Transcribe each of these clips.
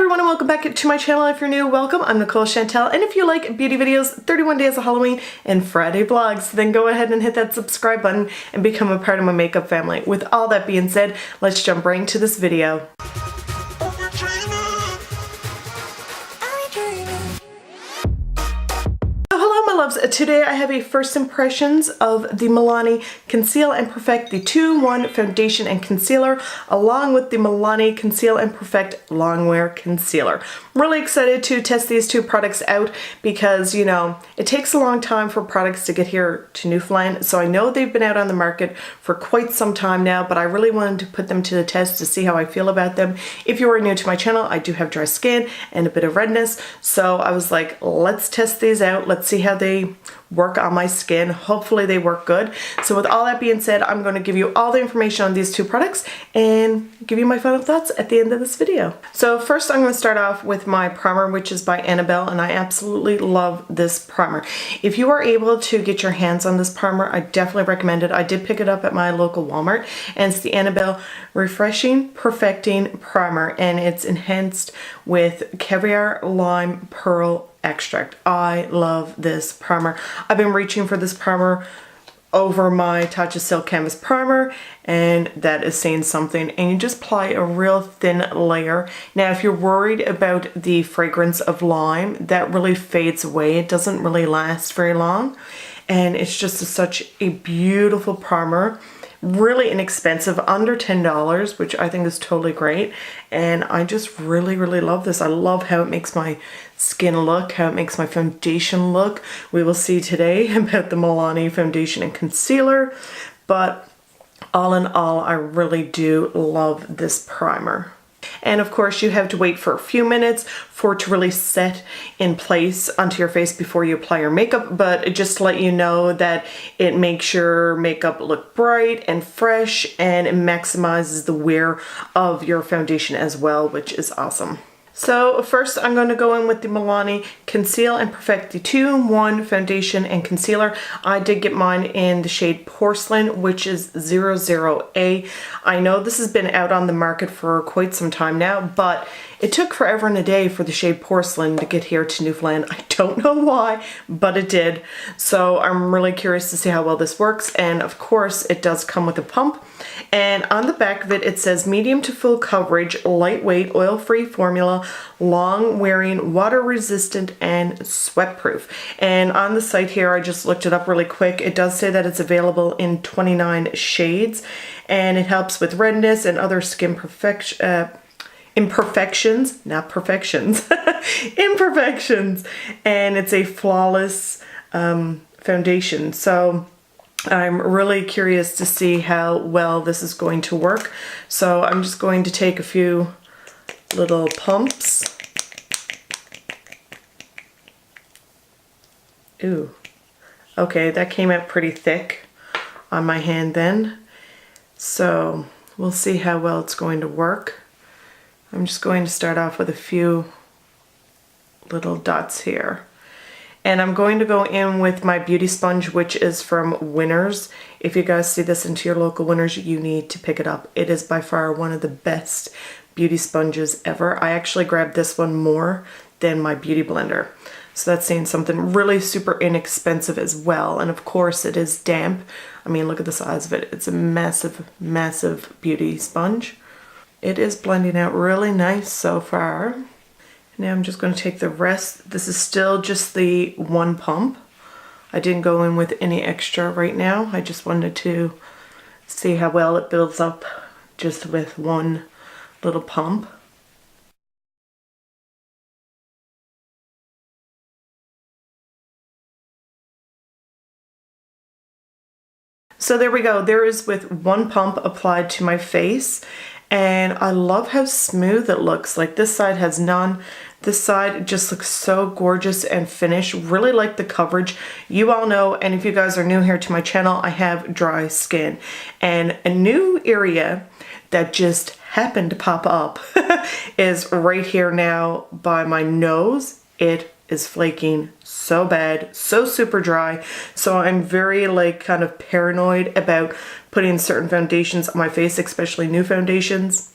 everyone and welcome back to my channel. If you're new, welcome. I'm Nicole Chantel, and if you like beauty videos, 31 days of Halloween, and Friday vlogs, then go ahead and hit that subscribe button and become a part of my makeup family. With all that being said, let's jump right into this video. Today I have a first impressions of the Milani Conceal and Perfect, the 2-in-1 foundation and concealer, along with the Milani Conceal and Perfect Longwear Concealer. I'm really excited to test these two products out because, you know, it takes a long time for products to get here to Newfoundland, so I know they've been out on the market for quite some time now, but I really wanted to put them to the test to see how I feel about them. If you are new to my channel, I do have dry skin and a bit of redness, so I was like, let's test these out. Let's see how they work on my skin. Hopefully they work good. So with all that being said, I'm going to give you all the information on these two products and give you my final thoughts at the end of this video. So first I'm going to start off with my primer, which is by Annabelle, and I absolutely love this primer. If you are able to get your hands on this primer, I definitely recommend it. I did pick it up at my local Walmart, and it's the Annabelle Refreshing Perfecting Primer, and it's enhanced with caviar lime pearl extract. I love this primer. I've been reaching for this primer over my Tatcha Silk Canvas Primer, and that is saying something. And you just apply a real thin layer. Now if you're worried about the fragrance of lime, that really fades away. It doesn't really last very long, and it's just such a beautiful primer. Really inexpensive, under $10, which I think is totally great, and I just really love this. I love how it makes my skin look, how it makes my foundation look. We will see today about the Milani foundation and concealer, but all in all, I really do love this primer. And of course you have to wait for a few minutes for it to really set in place onto your face before you apply your makeup, but just to let you know that it makes your makeup look bright and fresh, and it maximizes the wear of your foundation as well, which is awesome. So first I'm going to go in with the Milani Conceal and Perfect, the 2-in-1 foundation and concealer. I did get mine in the shade Porcelain, which is 00A. I know this has been out on the market for quite some time now, but it took forever and a day for the shade Porcelain to get here to Newfoundland. I don't know why, but it did. So I'm really curious to see how well this works. And of course, it does come with a pump. And on the back of it, it says medium to full coverage, lightweight, oil-free formula, long-wearing, water-resistant, and sweat-proof. And on the site here, I just looked it up really quick. It does say that it's available in 29 shades, and it helps with redness and other skin imperfections, not perfections, imperfections, and it's a flawless foundation. So I'm really curious to see how well this is going to work. So I'm just going to take a few little pumps. Ooh, okay, that came out pretty thick on my hand then. So we'll see how well it's going to work. I'm just going to start off with a few little dots here. And I'm going to go in with my beauty sponge, which is from Winners. If you guys see this into your local Winners, you need to pick it up. It is by far one of the best beauty sponges ever. I actually grabbed this one more than my beauty blender. So that's saying something. Really super inexpensive as well. And of course it is damp. I mean, look at the size of it. It's a massive beauty sponge. It is blending out really nice so far. Now I'm just going to take the rest. This is still just the one pump. I didn't go in with any extra right now. I just wanted to see how well it builds up just with one little pump. So there we go. There is with one pump applied to my face. And I love how smooth it looks. Like this side has none. This side just looks so gorgeous and finished. Really like the coverage. You all know, and if you guys are new here to my channel, I have dry skin. And a new area that just happened to pop up is right here now by my nose. It is flaking so bad, so super dry. So I'm very like kind of paranoid about putting certain foundations on my face, especially new foundations.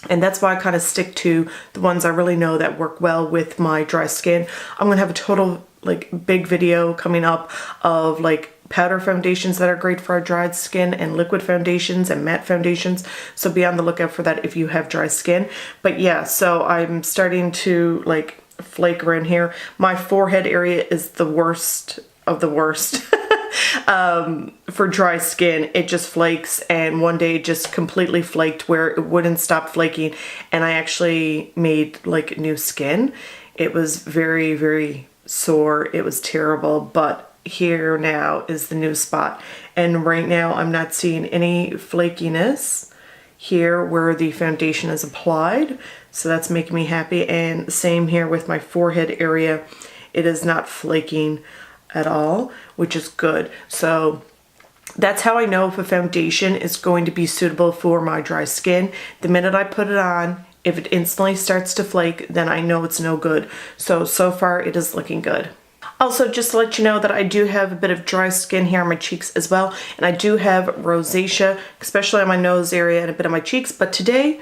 And that's why I kind of stick to the ones I really know that work well with my dry skin. I'm gonna have a total like big video coming up of like powder foundations that are great for our dry skin and liquid foundations and matte foundations. So be on the lookout for that if you have dry skin. But yeah, so I'm starting to like flake around here. My forehead area is the worst of the worst. For dry skin, it just flakes, and one day it just completely flaked where it wouldn't stop flaking, and I actually made like new skin. It was very, very sore. It was terrible, but here now is the new spot, and right now I'm not seeing any flakiness here where the foundation is applied, so that's making me happy. And same here with my forehead area, it is not flaking at all, which is good. So that's how I know if a foundation is going to be suitable for my dry skin. The minute I put it on, if it instantly starts to flake, then I know it's no good. So far it is looking good. Also, just to let you know that I do have a bit of dry skin here on my cheeks as well, and I do have rosacea, especially on my nose area and a bit on my cheeks, but today,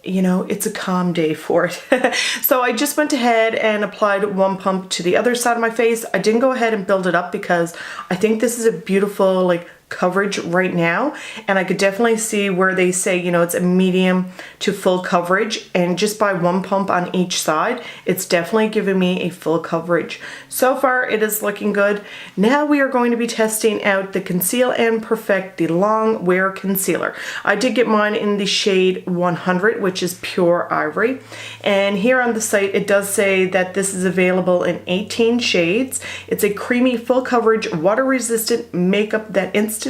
you know, it's a calm day for it. So I just went ahead and applied one pump to the other side of my face. I didn't go ahead and build it up because I think this is a beautiful like coverage right now, and I could definitely see where they say, you know, it's a medium to full coverage, and just by one pump on each side, it's definitely giving me a full coverage. So far it is looking good. Now we are going to be testing out the Conceal and Perfect, the Longwear Concealer. I did get mine in the shade 100, which is pure ivory, and here on the site it does say that this is available in 18 shades. It's a creamy full coverage water resistant makeup that instantly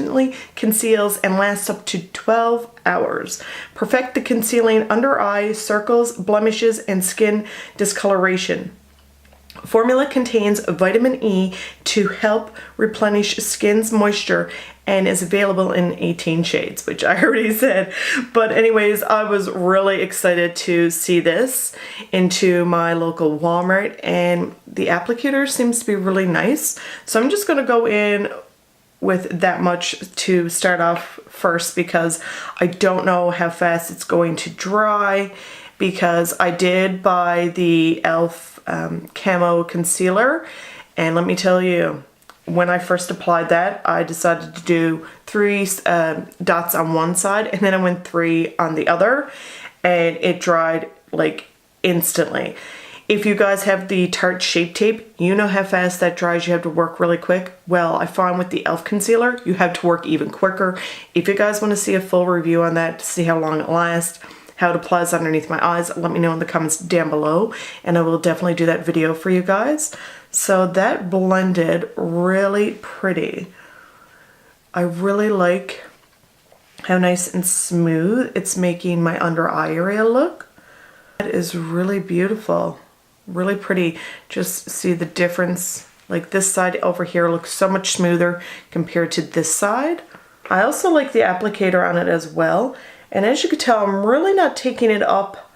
conceals and lasts up to 12 hours. Perfect the concealing under eye circles, blemishes, and skin discoloration. Formula contains vitamin E to help replenish skin's moisture and is available in 18 shades, which I already said. But anyways, I was really excited to see this into my local Walmart, and the applicator seems to be really nice. So I'm just gonna go in with that much to start off first, because I don't know how fast it's going to dry, because I did buy the e.l.f. Camo Concealer, and let me tell you, when I first applied that, I decided to do 3 dots on one side, and then I went 3 on the other, and it dried like instantly. If you guys have the Tarte Shape Tape, you know how fast that dries. You have to work really quick. Well, I find with the e.l.f. Concealer, you have to work even quicker. If you guys want to see a full review on that to see how long it lasts, how it applies underneath my eyes, let me know in the comments down below, and I will definitely do that video for you guys. So that blended really pretty. I really like how nice and smooth it's making my under eye area look. That is really beautiful. Really pretty. Just see the difference. Like this side over here looks so much smoother compared to this side. I also like the applicator on it as well. And as you can tell, I'm really not taking it up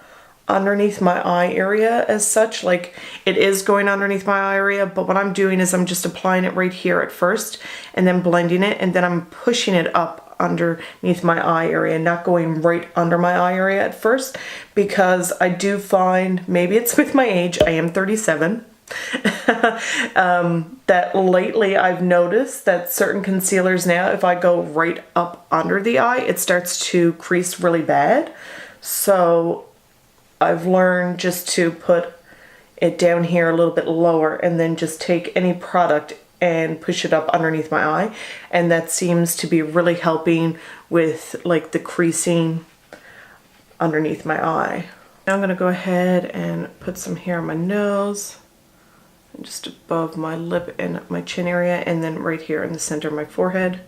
underneath my eye area as such. Like it is going underneath my eye area, but what I'm doing is I'm just applying it right here at first and then blending it, and then I'm pushing it up underneath my eye area, not going right under my eye area at first, because I do find, maybe it's with my age, I am 37, that lately I've noticed that certain concealers now, if I go right up under the eye, it starts to crease really bad. So I've learned just to put it down here a little bit lower, and then just take any product and push it up underneath my eye, and that seems to be really helping with like the creasing underneath my eye. Now I'm going to go ahead and put some here on my nose, just above my lip and my chin area, and then right here in the center of my forehead.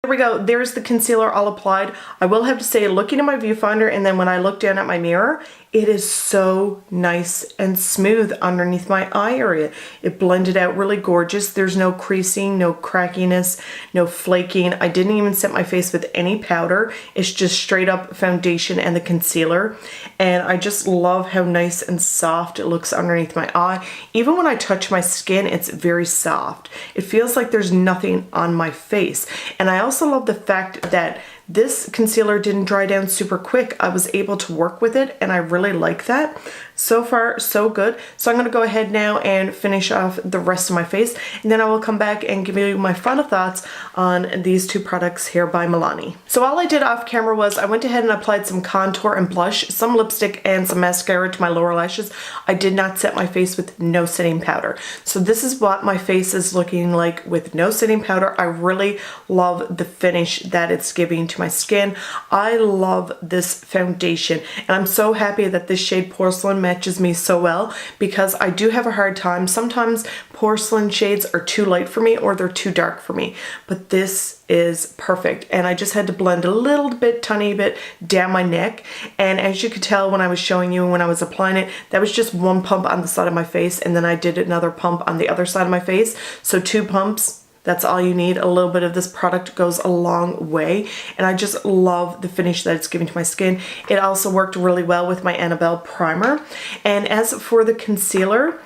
There we go. There's the concealer all applied. I will have to say, looking at my viewfinder and then when I look down at my mirror, it is so nice and smooth underneath my eye area. It blended out really gorgeous. There's no creasing, no crackiness, no flaking. I didn't even set my face with any powder. It's just straight up foundation and the concealer. And I just love how nice and soft it looks underneath my eye. Even when I touch my skin, it's very soft. It feels like there's nothing on my face. And I also love the fact that this concealer didn't dry down super quick. I was able to work with it and I really like that. So far, so good. So I'm going to go ahead now and finish off the rest of my face, and then I will come back and give you my final thoughts on these two products here by Milani. So all I did off camera was I went ahead and applied some contour and blush, some lipstick, and some mascara to my lower lashes. I did not set my face with no setting powder. So this is what my face is looking like with no setting powder. I really love the finish that it's giving to my skin. I love this foundation, and I'm so happy that this shade Porcelain matches me so well, because I do have a hard time. Sometimes porcelain shades are too light for me or they're too dark for me, but this is perfect. And I just had to blend a little bit, tiny bit down my neck. And as you could tell when I was showing you when I was applying it, that was just one pump on the side of my face, and then I did another pump on the other side of my face. So 2 pumps. That's all you need. A little bit of this product goes a long way, and I just love the finish that it's giving to my skin. It also worked really well with my Annabelle primer. And as for the concealer,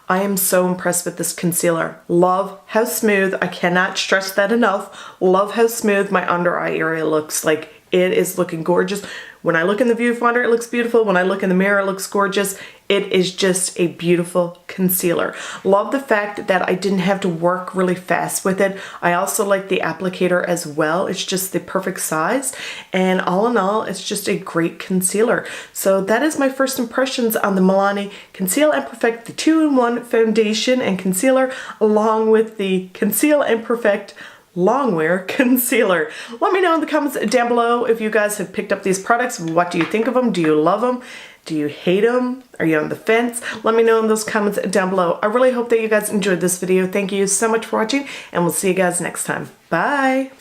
I am so impressed with this concealer. Love how smooth, I cannot stress that enough, love how smooth my under eye area looks. Like, it is looking gorgeous. When I look in the viewfinder, it looks beautiful. When I look in the mirror, it looks gorgeous. It is just a beautiful concealer. Love the fact that I didn't have to work really fast with it. I also like the applicator as well. It's just the perfect size. And all in all, it's just a great concealer. So that is my first impressions on the Milani Conceal and Perfect, the 2-in-1 foundation and concealer, along with the Conceal and Perfect Longwear Concealer. Let me know in the comments down below if you guys have picked up these products. What do you think of them? Do you love them? Do you hate them? Are you on the fence? Let me know in those comments down below. I really hope that you guys enjoyed this video. Thank you so much for watching, and we'll see you guys next time. Bye!